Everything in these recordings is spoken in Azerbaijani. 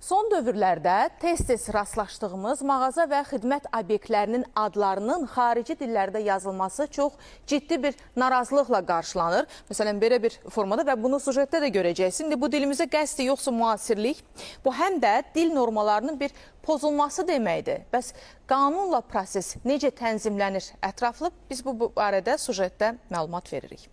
Son dövrlərdə tez-tez rastlaşdığımız mağaza və xidmət obyektlərinin adlarının xarici dillərdə yazılması çox ciddi bir narazılıqla qarşılanır. Məsələn, belə bir formada və bunu sujetdə də görəcəksiniz. İndi bu dilimizə qəsdi yoxsa müasirlik, bu həm də dil normalarının bir pozulması deməkdir. Bəs qanunla proses necə tənzimlənir ətraflı? Biz bu barədə sujetdə məlumat veririk.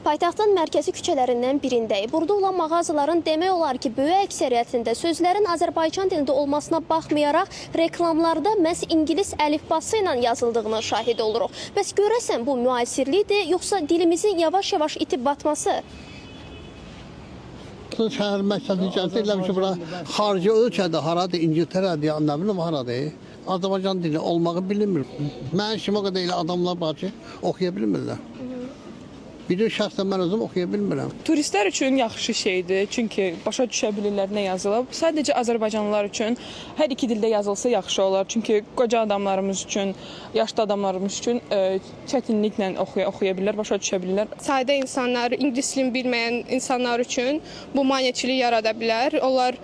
Paytaxtın mərkəzi küçələrindən birindəyik. Burada olan mağazaların demək olar ki, böyük əksəriyyətində sözlərin Azərbaycan dilində olmasına baxmayaraq reklamlarda məhz ingilis əlifbası ilə yazıldığına şahid oluruq. Bəs görəsən bu müasirlikdir, yoxsa dilimizin yavaş-yavaş itib batması? Şəhər mərkəzi deyirlər ki, bura xarici ölkədə haradır, İngiltərədir, nə bilim haradır. Azərbaycan dili olmağı bilinmir. Mən kimi o qədər elə adamlar var ki, oxuya bilmirlər. Bir şəxsən mən özüm oxuya bilmirəm. Turistlər üçün yaxşı şeydir, çünki başa düşə bilirlər nə yazılıb. Sadəcə Azərbaycanlılar üçün hər iki dildə yazılsa yaxşı olar. Çünki qoca adamlarımız üçün, yaşlı adamlarımız üçün çətinliklə oxuya bilirlər, başa düşə bilirlər. Sadə insanlar, ingilis dilini bilməyən insanlar üçün bu maneçilik yarada bilər. Onlar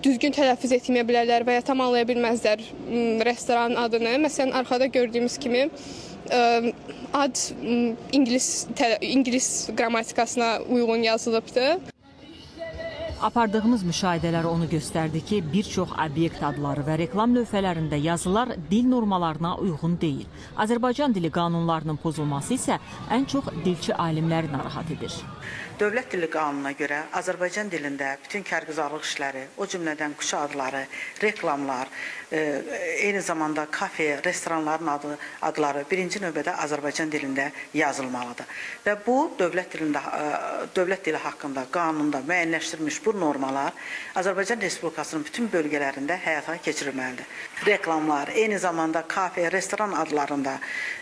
düzgün tələffüz etməyə bilərlər və ya tamamlaya bilməzlər restoranın adını. Məsələn, arxada gördüyümüz kimi ad İngilis qrammatikasına uyğun yazılıbdır. Apardığımız müşahidələr onu göstərdi ki, bir çox obyekt adları və reklam lövhələrində yazılar dil normalarına uyğun deyil. Azərbaycan dili qanunlarının pozulması isə ən çox dilçi alimləri narahat edir. Dövlət dili qanununa görə Azərbaycan dilində bütün kərküzarlıq işləri, o cümlədən quş adları, reklamlar, eyni zamanda kafe, restoranların adları birinci növbədə Azərbaycan dilində yazılmalıdır. Və bu dövlət dili haqqında qanunda müəyyənləşdirilmiş bu normalar Azərbaycan Respublikasının bütün bölgələrində həyata keçirilməlidir. Reklamlar, eyni zamanda kafe, restoran adlarında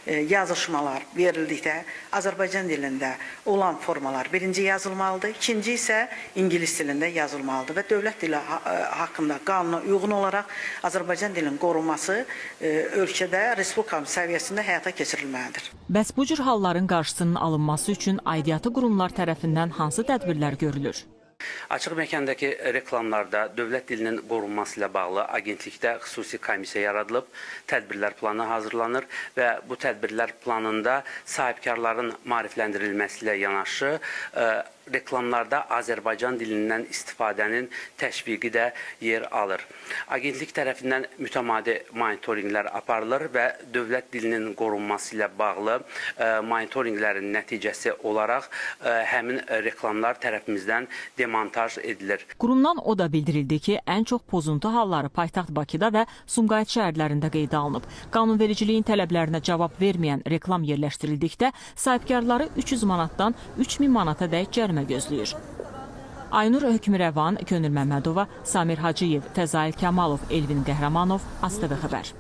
yazışmalar verildikdə Azərbaycan dilində olan formalar birinci yazılmalıdır, ikinci isə ingilis dilində yazılmalıdır və dövlət dili haqqında qanuna uyğun olaraq Azərbaycan dilinin qorunması ölkədə respublika səviyyəsində həyata keçirilməlidir. Bəs bu cür halların qarşısının alınması üçün aidiyyatı qurumlar tərəfindən hansı tədbirlər görülür? Açıq məkandakı reklamlarda dövlət dilinin qorunması ilə bağlı agentlikdə xüsusi komissiya yaradılıb, tədbirlər planı hazırlanır və bu tədbirlər planında sahibkarların maarifləndirilməsi ilə yanaşı reklamlarda Azərbaycan dilindən istifadənin təşviqi də yer alır. Agentlik tərəfindən mütəmadi monitorinqlər aparılır və dövlət dilinin qorunması ilə bağlı monitorinqlərin nəticəsi olaraq həmin reklamlar tərəfimizdən demontaj edilir. Qurumdan o da bildirildi ki, ən çox pozuntu halları paytaxt Bakıda və Sumqayıt şəhərlərində qeydə alınıb. Qanunvericiliyin tələblərinə cavab verməyən reklam yerləşdirildikdə sahibkarları 300 manatdan 3000 manata dək cərimə gözləyir. Aynur Hökmürəvan, Könül Məmmədova, Samir Hacıyev, Fəzail Kamalov, Elvin Qəhrəmanov, ASTV Xəbər.